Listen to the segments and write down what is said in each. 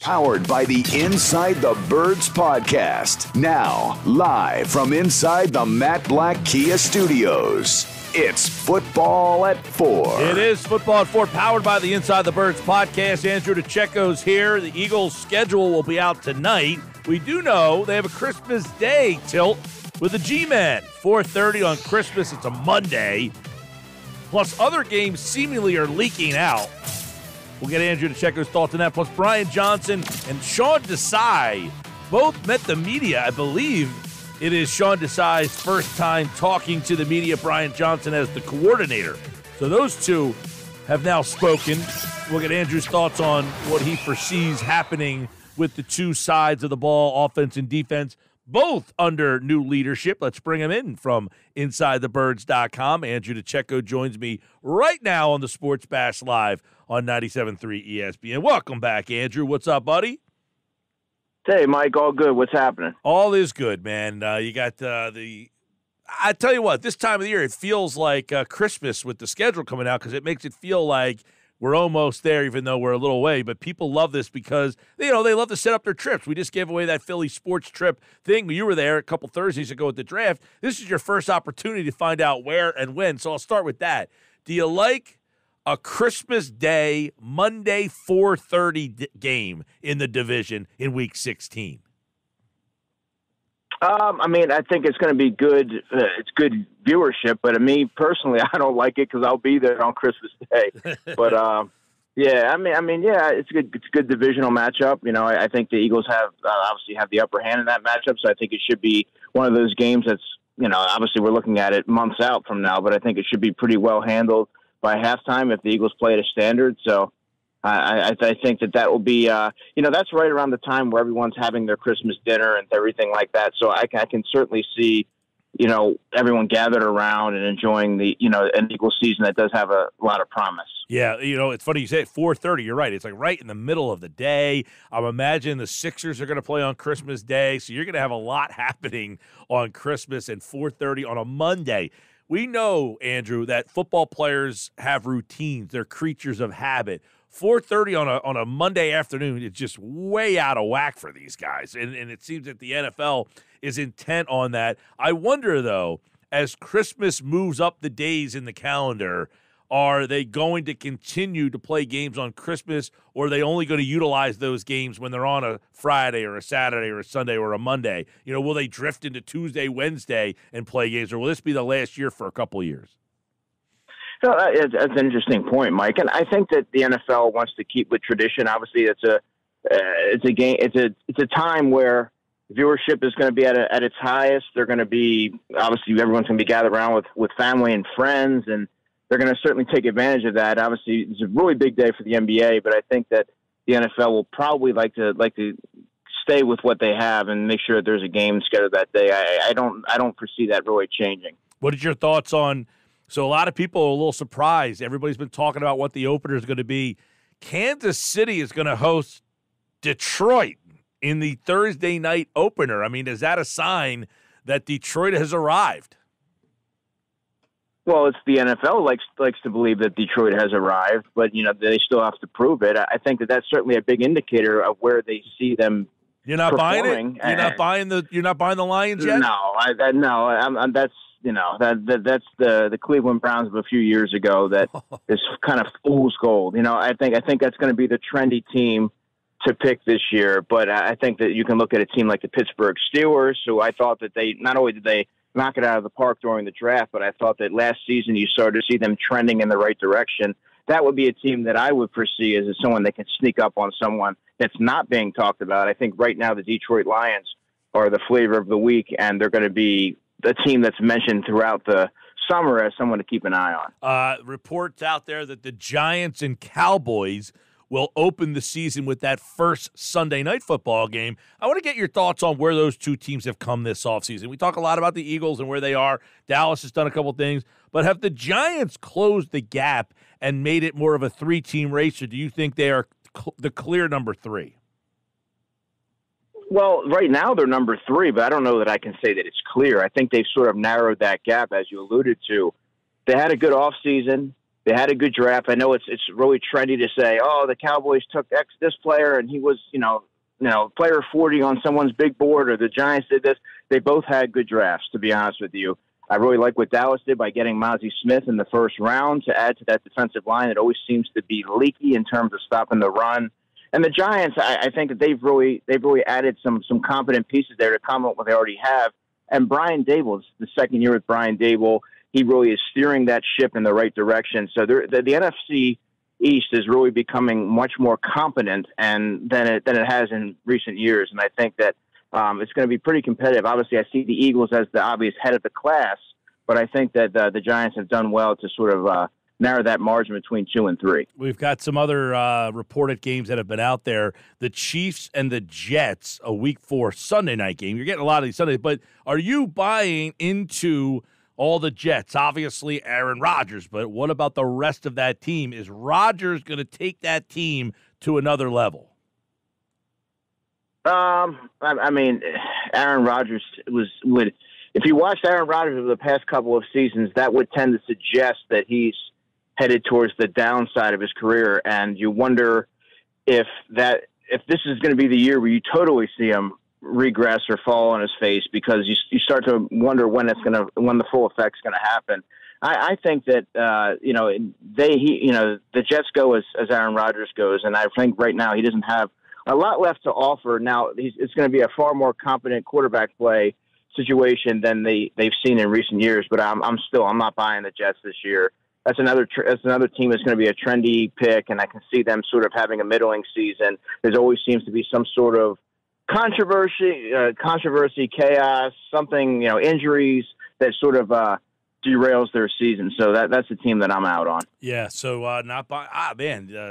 Powered by the Inside the Birds podcast. Now, live from inside the Matt Black Kia Studios. It's Football at 4. It is Football at 4, powered by the Inside the Birds podcast. Andrew DiCecco's here. The Eagles' schedule will be out tonight. We do know they have a Christmas Day tilt with the G-Men. 4:30 on Christmas. It's a Monday. Plus, other games seemingly are leaking out. We'll get Andrew DiCecco's thoughts on that. Plus, Brian Johnson and Sean Desai both met the media. I believe it is Sean Desai's first time talking to the media, Brian Johnson as the coordinator. So those two have now spoken. We'll get Andrew's thoughts on what he foresees happening with the two sides of the ball, offense and defense, both under new leadership. Let's bring him in from InsideTheBirds.com. Andrew DiCecco joins me right now on the Sports Bash Live on 97.3 ESPN. Welcome back, Andrew. What's up, buddy? Hey, Mike. All good. What's happening? All is good, man. You got I tell you what, this time of the year, it feels like Christmas with the schedule coming out because it makes it feel like we're almost there, even though we're a little away. But people love this because, they love to set up their trips. We just gave away that Philly sports trip thing. You were there a couple Thursdays ago at the draft. This is your first opportunity to find out where and when. So I'll start with that. Do you like a Christmas Day, Monday 4:30 game in the division in Week 16? I think it's going to be good. It's good viewership, but me personally, I don't like it because I'll be there on Christmas Day. But it's good. It's a good divisional matchup. I think the Eagles obviously have the upper hand in that matchup, so I think it should be one of those games that's obviously we're looking at it months out from now, but I think it should be pretty well handled by halftime if the Eagles play at a standard. So I think that will be, that's right around the time where everyone's having their Christmas dinner and everything like that. So I can certainly see, everyone gathered around and enjoying an Eagles season that does have a lot of promise. Yeah, it's funny you say it, 4:30. You're right. It's like right in the middle of the day. I'm imagining the Sixers are going to play on Christmas Day, so you're going to have a lot happening on Christmas and 4:30 on a Monday. We know, Andrew, that football players have routines. They're creatures of habit. 4:30 on a Monday afternoon is just way out of whack for these guys, and it seems that the NFL is intent on that. I wonder, though, as Christmas moves up the days in the calendar, are they going to continue to play games on Christmas, or are they only going to utilize those games when they're on a Friday or a Saturday or a Sunday or a Monday? Will they drift into Tuesday, Wednesday and play games, or will this be the last year for a couple of years? No, that's an interesting point, Mike. And I think that the NFL wants to keep with tradition. Obviously, it's a game. It's a time where viewership is going to be at its highest. They're going to be obviously everyone's going to be gathered around with family and friends, and they're going to certainly take advantage of that. Obviously, it's a really big day for the NBA, but I think that the NFL will probably like to stay with what they have and make sure that there's a game scheduled that day. I don't foresee that really changing. What is your thoughts on? So a lot of people are a little surprised. Everybody's been talking about what the opener is going to be. Kansas City is going to host Detroit in the Thursday night opener. I mean, is that a sign that Detroit has arrived? Well, it's the NFL likes to believe that Detroit has arrived, but they still have to prove it. I think that's certainly a big indicator of where they see them. You're not performing. buying it. You're not buying the Lions yet. No, that's the Cleveland Browns of a few years ago. That is kind of fool's gold. I think that's going to be the trendy team to pick this year. But I think that you can look at a team like the Pittsburgh Steelers, who I thought that they not only did they knock it out of the park during the draft, but I thought that last season you started to see them trending in the right direction. That would be a team that I would foresee as someone that can sneak up on someone that's not being talked about. I think right now the Detroit Lions are the flavor of the week, and they're going to be the team that's mentioned throughout the summer as someone to keep an eye on. Reports out there that the Giants and Cowboys will open the season with that first Sunday night football game. I want to get your thoughts on where those two teams have come this offseason. We talk a lot about the Eagles and where they are. Dallas has done a couple things. But have the Giants closed the gap and made it more of a three-team race, or do you think they are the clear number 3? Well, right now they're number 3, but I don't know that I can say that it's clear. I think they've sort of narrowed that gap, as you alluded to. They had a good offseason. They had a good draft. I know it's really trendy to say, oh, the Cowboys took this player and he was, player 40 on someone's big board, or the Giants did this. They both had good drafts, to be honest with you. I really like what Dallas did by getting Mozzie Smith in the first round to add to that defensive line. It always seems to be leaky in terms of stopping the run. And the Giants, I think that they've really added some competent pieces there to complement what they already have. And Brian Dable, it's the second year with Brian Dable. He really is steering that ship in the right direction. So the NFC East is really becoming much more competent than it has in recent years. And I think that it's going to be pretty competitive. Obviously, I see the Eagles as the obvious head of the class, but I think that the Giants have done well to sort of narrow that margin between 2 and 3. We've got some other reported games that have been out there. The Chiefs and the Jets, a Week 4 Sunday night game. You're getting a lot of these Sundays, but are you buying into all the Jets? Obviously, Aaron Rodgers, but what about the rest of that team? Is Rodgers going to take that team to another level? I mean, Aaron Rodgers would. If you watched Aaron Rodgers over the past couple of seasons, that would tend to suggest that he's headed towards the downside of his career, and you wonder if this is going to be the year where you totally see him regress or fall on his face, because you start to wonder when the full effect's going to happen. I think that the Jets go as Aaron Rodgers goes, and I think right now he doesn't have a lot left to offer. Now it's going to be a far more competent quarterback play situation than they've seen in recent years. But I'm not buying the Jets this year. That's another team that's going to be a trendy pick, and I can see them sort of having a middling season. There always seems to be some sort of controversy, chaos, something, injuries that sort of derails their season. So that's the team that I'm out on. Yeah, so not by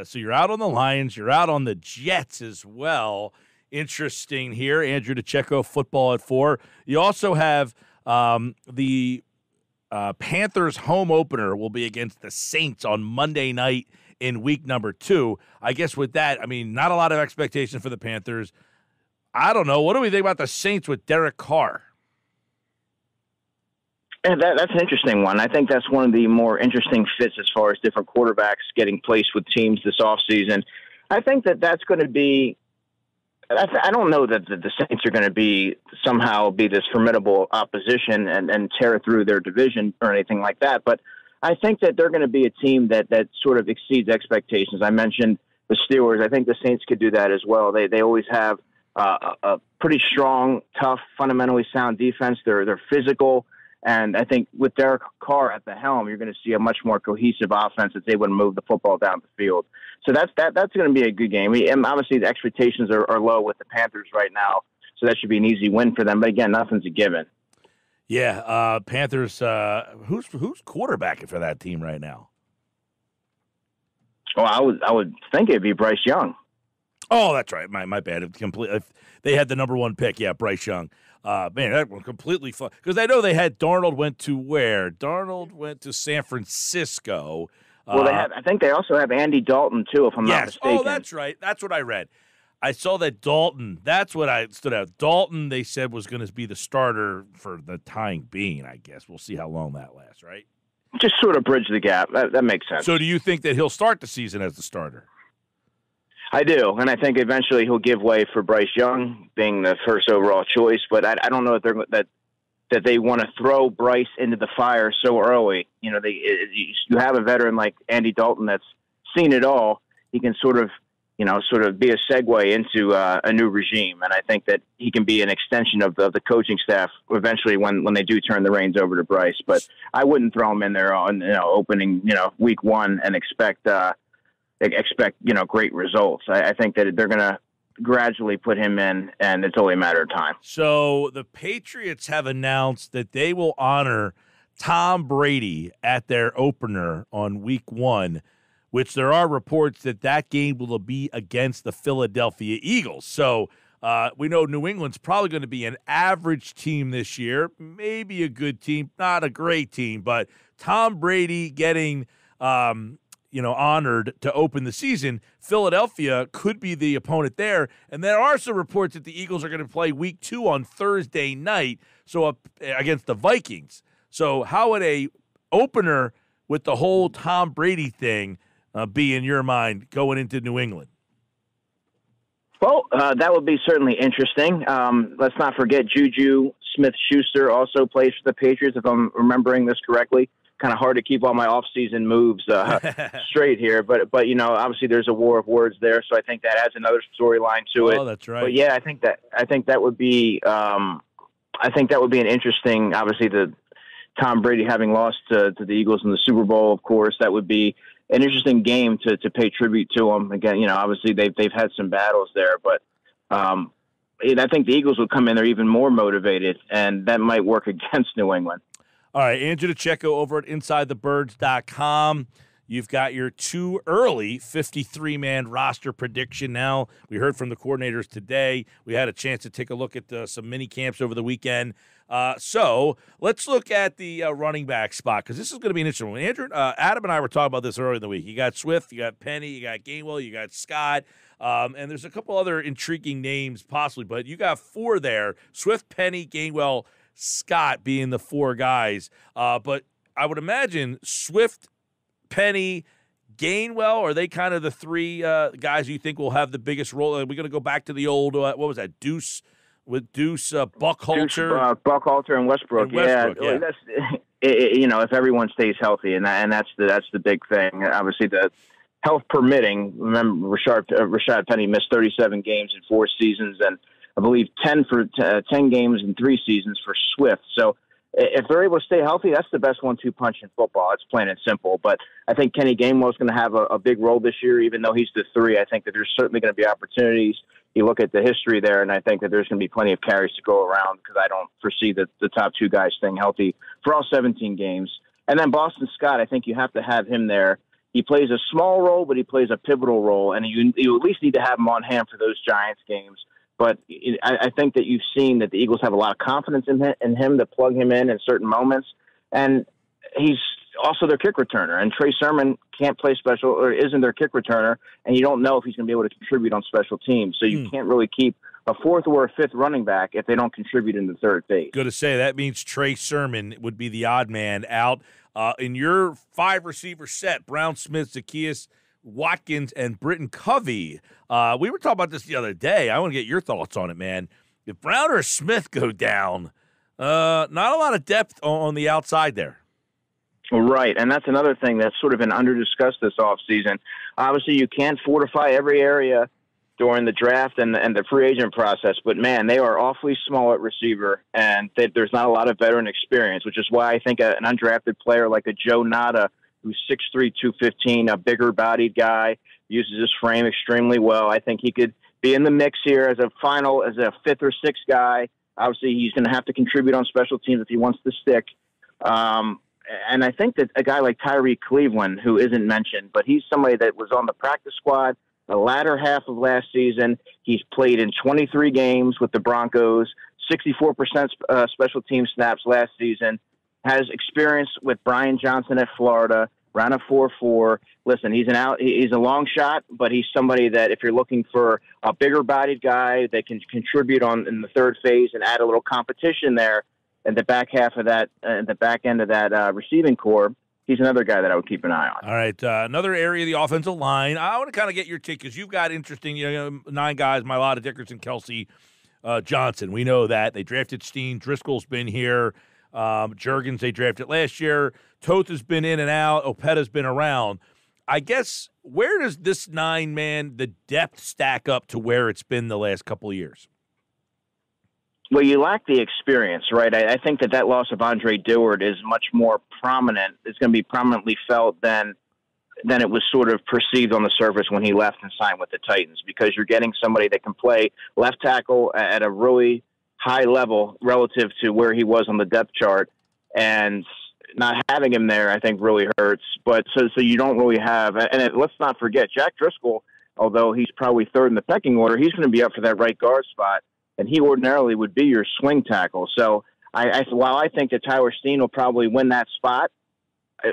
so you're out on the Lions, you're out on the Jets as well. Interesting here. Andrew DiCecco, Football at 4. You also have the Panthers home opener will be against the Saints on Monday night in week number 2. I guess with that, I mean, not a lot of expectation for the Panthers. I don't know. What do we think about the Saints with Derek Carr? Yeah, that's an interesting one. I think that's one of the more interesting fits as far as different quarterbacks getting placed with teams this offseason. I think that's going to be – I don't know that the Saints are going to be this formidable opposition and tear through their division or anything like that. But I think that they're going to be a team that sort of exceeds expectations. I mentioned the Steelers. I think the Saints could do that as well. They always have a pretty strong, tough, fundamentally sound defense. They're physical. And I think with Derek Carr at the helm, you're going to see a much more cohesive offense that's able to move the football down the field. So that's going to be a good game. And obviously, the expectations are low with the Panthers right now, so that should be an easy win for them. But again, nothing's a given. Yeah, Panthers. Who's quarterbacking for that team right now? Well, I would think it'd be Bryce Young. Oh, that's right. My bad. They had the number 1 pick. Yeah, Bryce Young. Man, that one completely fun. Because I know they had Darnold went to where? Darnold went to San Francisco. Well, I think they also have Andy Dalton, too, if I'm not mistaken. Oh, that's right. That's what I read. I saw that Dalton, that's what I stood out. Dalton, they said, was going to be the starter for the time being, I guess. We'll see how long that lasts, right? Just sort of bridge the gap. That makes sense. So do you think that he'll start the season as the starter? I do, and I think eventually he'll give way for Bryce Young being the first overall choice. But I don't know that they want to throw Bryce into the fire so early. You have a veteran like Andy Dalton that's seen it all. He can sort of be a segue into a new regime, and I think that he can be an extension of the coaching staff eventually when they do turn the reins over to Bryce. But I wouldn't throw him in there on opening week 1 and expect great results. I think that they're going to gradually put him in, and it's only a matter of time. So the Patriots have announced that they will honor Tom Brady at their opener on week 1, which there are reports that game will be against the Philadelphia Eagles. So we know New England's probably going to be an average team this year, maybe a good team, not a great team, but Tom Brady getting honored to open the season. Philadelphia could be the opponent there. And there are some reports that the Eagles are going to play week 2 on Thursday night, so against the Vikings. So how would a opener with the whole Tom Brady thing be in your mind going into New England? Well, that would be certainly interesting. Let's not forget Juju Smith-Schuster also plays for the Patriots, if I'm remembering this correctly. Kind of hard to keep all my off-season moves straight here, but obviously there's a war of words there, so I think that adds another storyline to it. Oh, that's right. But yeah, I think that would be an interesting. Obviously, the Tom Brady having lost to the Eagles in the Super Bowl, of course, that would be an interesting game to pay tribute to him. Again, obviously they've had some battles there, but I think the Eagles would come in there even more motivated, and that might work against New England. All right, Andrew DiCecco over at InsideTheBirds.com. You've got your too early 53-man roster prediction now. We heard from the coordinators today. We had a chance to take a look at some mini camps over the weekend. So let's look at the running back spot, because this is going to be an interesting one. Andrew, Adam and I were talking about this earlier in the week. You got Swift, you got Penny, you got Gainwell, you got Scott, and there's a couple other intriguing names possibly, but you got four there: Swift, Penny, Gainwell, Scott being the four guys. But I would imagine Swift, Penny, Gainwell, are they kind of the three guys you think will have the biggest role? Are we going to go back to the old, what was that, Deuce, Buckhalter? Buckhalter and Westbrook. Yeah. That's, if everyone stays healthy, and that's the big thing. Obviously, the health permitting. Remember, Rashad Penny missed 37 games in 4 seasons, and I believe 10 games in 3 seasons for Swift. So if they're able to stay healthy, that's the best 1-2 punch in football. It's plain and simple. But I think Kenny Gainwell is going to have a big role this year, even though he's the 3. I think that there's certainly going to be opportunities. You look at the history there, and I think that there's going to be plenty of carries to go around, because I don't foresee the top 2 guys staying healthy for all 17 games. And then Boston Scott, I think you have to have him there. He plays a small role, but he plays a pivotal role, and you at least need to have him on hand for those Giants games. But I think that you've seen that the Eagles have a lot of confidence in him to plug him in certain moments. And he's also their kick returner. And Trey Sermon can't play special, or isn't their kick returner, and you don't know if he's going to be able to contribute on special teams. So you can't really keep a 4th or a 5th running back if they don't contribute in the third phase. Good to say. That means Trey Sermon would be the odd man out. In your 5-receiver set, Brown, Smith, Zacchaeus, Watkins, and Britton Covey. We were talking about this the other day. I want to get your thoughts on it, man. If Brown or Smith go down, not a lot of depth on the outside there. Right, and that's another thing that's sort of been under-discussed this offseason. Obviously, you can't fortify every area during the draft and the free agent process, but, man, they are awfully small at receiver, and there's not a lot of veteran experience, which is why I think an undrafted player like a Joe Nada, who's 6'3", 215, a bigger-bodied guy, uses his frame extremely well. I think he could be in the mix here as a 5th or 6th guy. Obviously, he's going to have to contribute on special teams if he wants to stick. And I think that a guy like Tyree Cleveland, who isn't mentioned, but he's somebody that was on the practice squad the latter half of last season. He's played in 23 games with the Broncos, 64% special team snaps last season, has experience with Brian Johnson at Florida, ran a 4.4. Listen, he's a long shot, but he's somebody that if you're looking for a bigger-bodied guy that can contribute in the third phase and add a little competition there in the back half of that, the back end of that receiving core, he's another guy that I would keep an eye on. All right, another area of the offensive line. I want to kind of get your take, because you've got interesting, 9 guys: Mailata, Dickerson, Kelsey, Johnson. We know that. They drafted Steen. Driscoll's been here. Juergens, they drafted last year. Toth has been in and out. Opeta's been around. I guess, where does this 9-man, the depth, stack up to where it's been the last couple of years? Well, you lack the experience, right? I think that loss of Andre Dillard is much more prominent. It's going to be prominently felt than it was sort of perceived on the surface when he left and signed with the Titans, because you're getting somebody that can play left tackle at a really high level relative to where he was on the depth chart, and not having him there, I think, really hurts. But so you don't really have, and let's not forget, Jack Driscoll, although he's probably 3rd in the pecking order, he's going to be up for that right guard spot, and he ordinarily would be your swing tackle. So while I think that Tyler Steen will probably win that spot,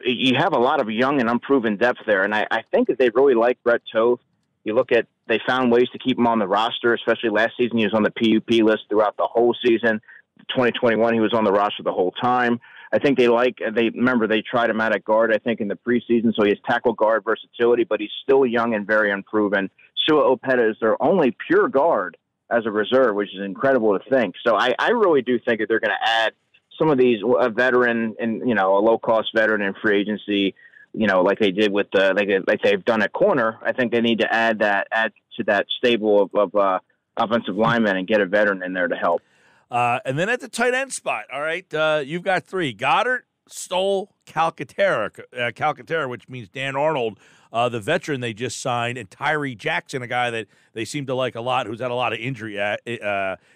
you have a lot of young and unproven depth there, and I think that they really like Brett Toth. You look at, they found ways to keep him on the roster, especially last season. He was on the PUP list throughout the whole season. 2021, he was on the roster the whole time. I think they tried him out at guard, I think, in the preseason, so he has tackle guard versatility, but he's still young and very unproven. Sua Opeta is their only pure guard as a reserve, which is incredible to think. So I really do think that they're going to add some of these, a veteran and, a low-cost veteran in free agency, like they did with like they've done at corner. I think they need to add to that stable of offensive linemen and get a veteran in there to help. And then at the tight end spot, all right, you've got three: Goddard, Stoll, Calcaterra, which means Dan Arnold, the veteran they just signed, and Tyree Jackson, a guy that they seem to like a lot, who's had a lot of injury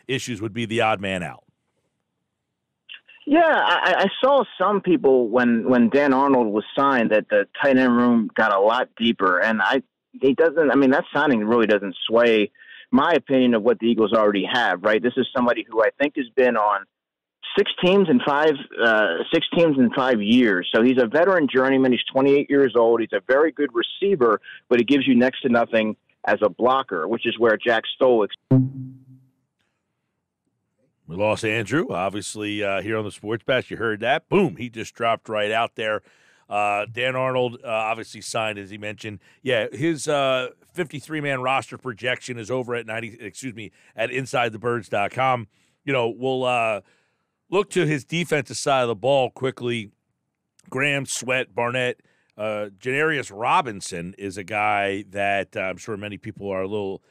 issues, would be the odd man out. Yeah, I saw some people when Dan Arnold was signed that the tight end room got a lot deeper, and that signing really doesn't sway my opinion of what the Eagles already have. Right, this is somebody who I think has been on 6 teams in 5 years. So he's a veteran journeyman. He's 28 years old. He's a very good receiver, but he gives you next to nothing as a blocker, which is where Jack Stoll. We lost Andrew, obviously, here on the Sports Bash. You heard that. Boom, he just dropped right out there. Dan Arnold obviously signed, as he mentioned. Yeah, his 53-man roster projection is over at at InsideTheBirds.com. We'll look to his defensive side of the ball quickly. Graham, Sweat, Barnett, Janarius Robinson is a guy that I'm sure many people are a little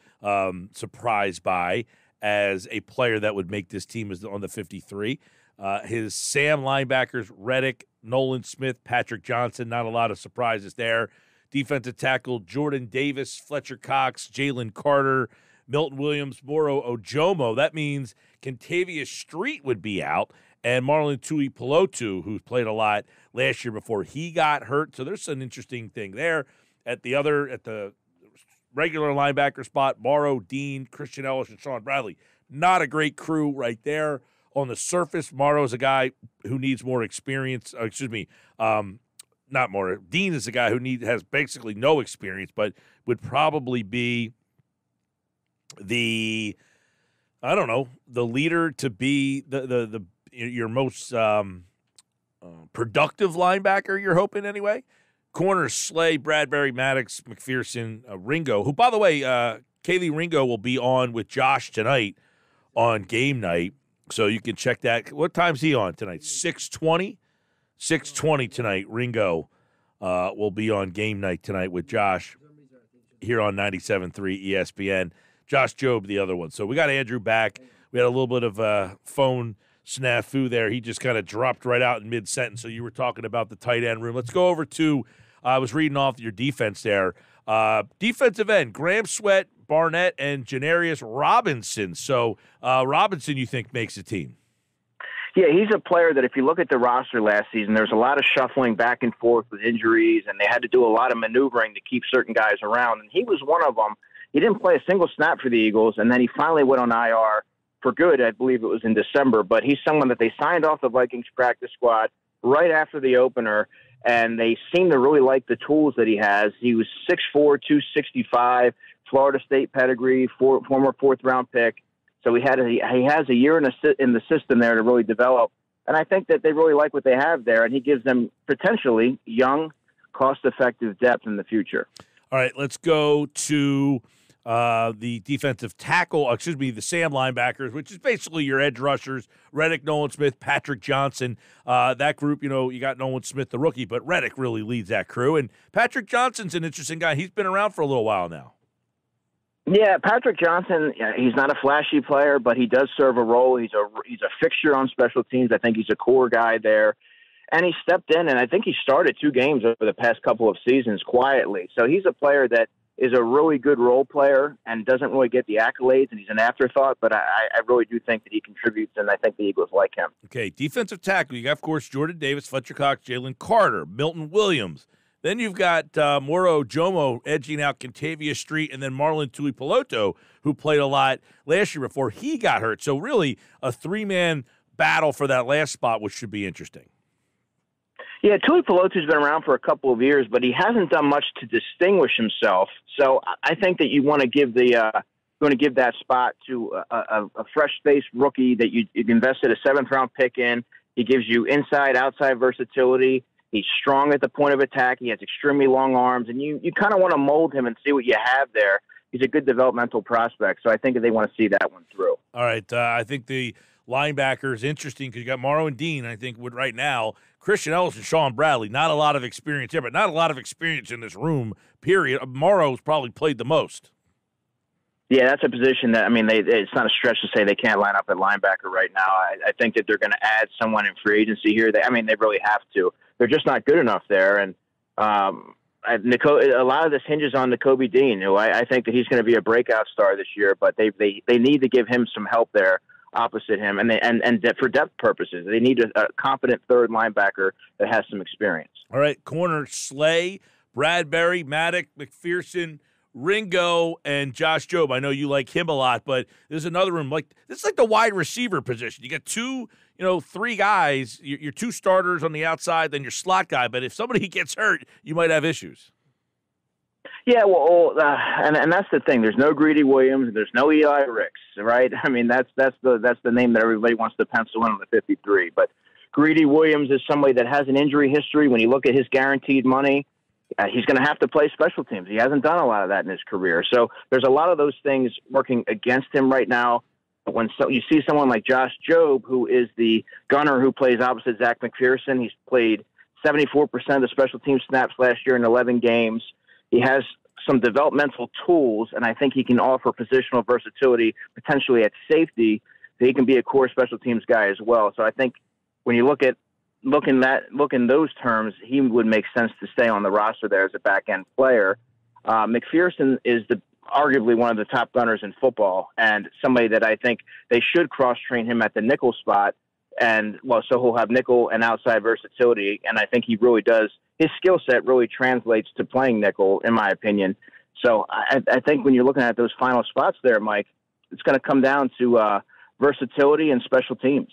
surprised by as a player that would make this team on the 53. His Sam linebackers, Reddick, Nolan Smith, Patrick Johnson, not a lot of surprises there. Defensive tackle, Jordan Davis, Fletcher Cox, Jalen Carter, Milton Williams, Moro Ojomo. That means Kentavious Street would be out, and Marlon Tuipulotu, who played a lot last year before he got hurt. So there's an interesting thing there. At the regular linebacker spot, Morrow, Dean, Christian Ellis, and Sean Bradley. Not a great crew right there. On the surface, Morrow's a guy who needs more experience. Not Morrow. Dean is a guy who has basically no experience, but would probably be the leader to be your most productive linebacker, you're hoping anyway. Corner, Slay, Bradbury, Maddox, McPherson, Ringo, who, by the way, Kaylee Ringo will be on with Josh tonight on game night, so you can check that. What time's he on tonight? 6:20? 6:20 tonight. Ringo will be on game night tonight with Josh here on 97.3 ESPN. Josh Jobe, the other one. So we got Andrew back. We had a little bit of a phone snafu there. He just kind of dropped right out in mid-sentence. So you were talking about the tight end room. Let's go over to I was reading off your defense there. Defensive end, Graham Sweat, Barnett, and Janarius Robinson. So Robinson, you think, makes a team? Yeah, he's a player that if you look at the roster last season, there's a lot of shuffling back and forth with injuries, and they had to do a lot of maneuvering to keep certain guys around. And he was one of them. He didn't play a single snap for the Eagles, and then he finally went on IR for good. I believe it was in December. But he's someone that they signed off the Vikings practice squad right after the opener, and they seem to really like the tools that he has. He was 6'4", 265, Florida State pedigree, former fourth-round pick. So he has a year in the system there to really develop. And I think that they really like what they have there, and he gives them potentially young, cost-effective depth in the future. All right, let's go to the defensive tackle, the Sam linebackers, which is basically your edge rushers, Reddick, Nolan Smith, Patrick Johnson. That group, you got Nolan Smith, the rookie, but Reddick really leads that crew. And Patrick Johnson's an interesting guy. He's been around for a little while now. Yeah, Patrick Johnson, he's not a flashy player, but he does serve a role. He's a fixture on special teams. I think he's a core guy there. And he stepped in, and I think he started 2 games over the past couple of seasons quietly. So he's a player that is a really good role player and doesn't really get the accolades, and he's an afterthought, but I really do think that he contributes, and I think the Eagles like him. Okay, defensive tackle, you got, of course, Jordan Davis, Fletcher Cox, Jalen Carter, Milton Williams. Then you've got Moro Jomo edging out Kentavious Street, and then Marlon Tuipulotu, who played a lot last year before he got hurt. So really a 3-man battle for that last spot, which should be interesting. Yeah, Tuipulotu's been around for a couple of years, but he hasn't done much to distinguish himself. So I think that you want to give that spot to a fresh-faced rookie that you invested a 7th-round pick in. He gives you inside, outside versatility. He's strong at the point of attack. He has extremely long arms, and you kind of want to mold him and see what you have there. He's a good developmental prospect, so I think that they want to see that one through. All right, I think the linebacker is interesting because you got Morrow and Dean. I think would right now Christian Ellis and Sean Bradley. Not a lot of experience here, but not a lot of experience in this room. Period. Morrow's probably played the most. Yeah, that's a position that, I mean, it's not a stretch to say they can't line up at linebacker right now. I think that they're going to add someone in free agency here. They really have to. They're just not good enough there. And a lot of this hinges on Nakobe Dean, who I think that he's going to be a breakout star this year, but they need to give him some help there opposite him. And for depth purposes, they need a competent third linebacker that has some experience. All right, corner Slay, Bradbury, Maddock, McPherson, Ringo, and Josh Jobe. I know you like him a lot, but there's another room. This is like the wide receiver position. You got three guys. Your two starters on the outside, then your slot guy. But if somebody gets hurt, you might have issues. Yeah, well, and that's the thing. There's no Greedy Williams. There's no Eli Ricks, right? I mean, that's the name that everybody wants to pencil in on the 53. But Greedy Williams is somebody that has an injury history. When you look at his guaranteed money, he's going to have to play special teams. He hasn't done a lot of that in his career. So there's a lot of those things working against him right now. But when you see someone like Josh Jobe, who is the gunner who plays opposite Zach McPherson, he's played 74% of the special team snaps last year in 11 games. He has some developmental tools, and I think he can offer positional versatility potentially at safety. So he can be a core special teams guy as well. So I think when you look in those terms, he would make sense to stay on the roster there as a back end player. McPherson is arguably one of the top gunners in football, and somebody that I think they should cross train him at the nickel spot. So he'll have nickel and outside versatility, and I think he really does. His skill set really translates to playing nickel, in my opinion. So I think when you're looking at those final spots there, Mike, it's going to come down to versatility and special teams.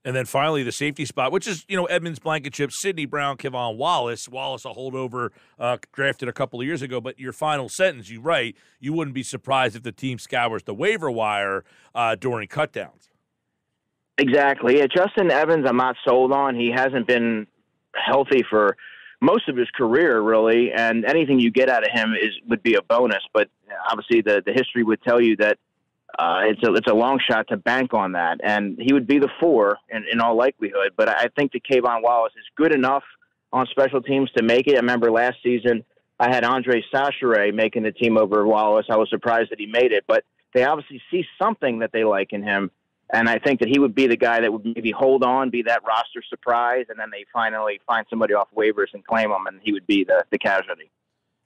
And then finally, the safety spot, which is, Edmonds, Blankenship, Sidney Brown, Kevon Wallace. Wallace, a holdover, drafted a couple of years ago. But your final sentence, you write, you wouldn't be surprised if the team scours the waiver wire during cutdowns. Exactly. Yeah, Justin Evans, I'm not sold on. He hasn't been healthy for most of his career, really, and anything you get out of him would be a bonus. But obviously, the history would tell you that it's a long shot to bank on that, and he would be the 4 in all likelihood. But I think that Kevon Wallace is good enough on special teams to make it. I remember last season I had Andre Sachere making the team over Wallace. I was surprised that he made it, but they obviously see something that they like in him. And I think that he would be the guy that would maybe hold on, be that roster surprise, and then they finally find somebody off waivers and claim him, and he would be the casualty.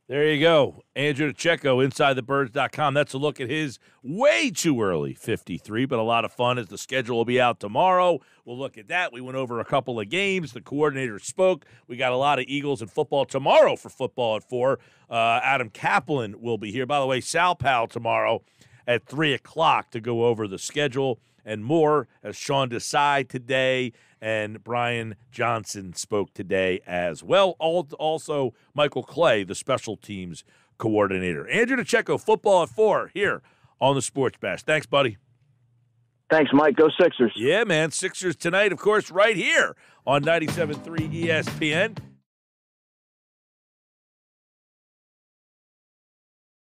There you go. Andrew DiCecco, InsideTheBirds.com. That's a look at his way too early 53, but a lot of fun as the schedule will be out tomorrow. We'll look at that. We went over a couple of games. The coordinator spoke. We got a lot of Eagles and football tomorrow for football at 4. Adam Kaplan will be here. By the way, Sal Powell tomorrow at 3 o'clock to go over the schedule and more, as Sean Desai today and Brian Johnson spoke today as well. Also, Michael Clay, the special teams coordinator. Andrew DiCecco, football at 4 here on the Sports Bash. Thanks, buddy. Thanks, Mike. Go Sixers. Yeah, man. Sixers tonight, of course, right here on 97.3 ESPN.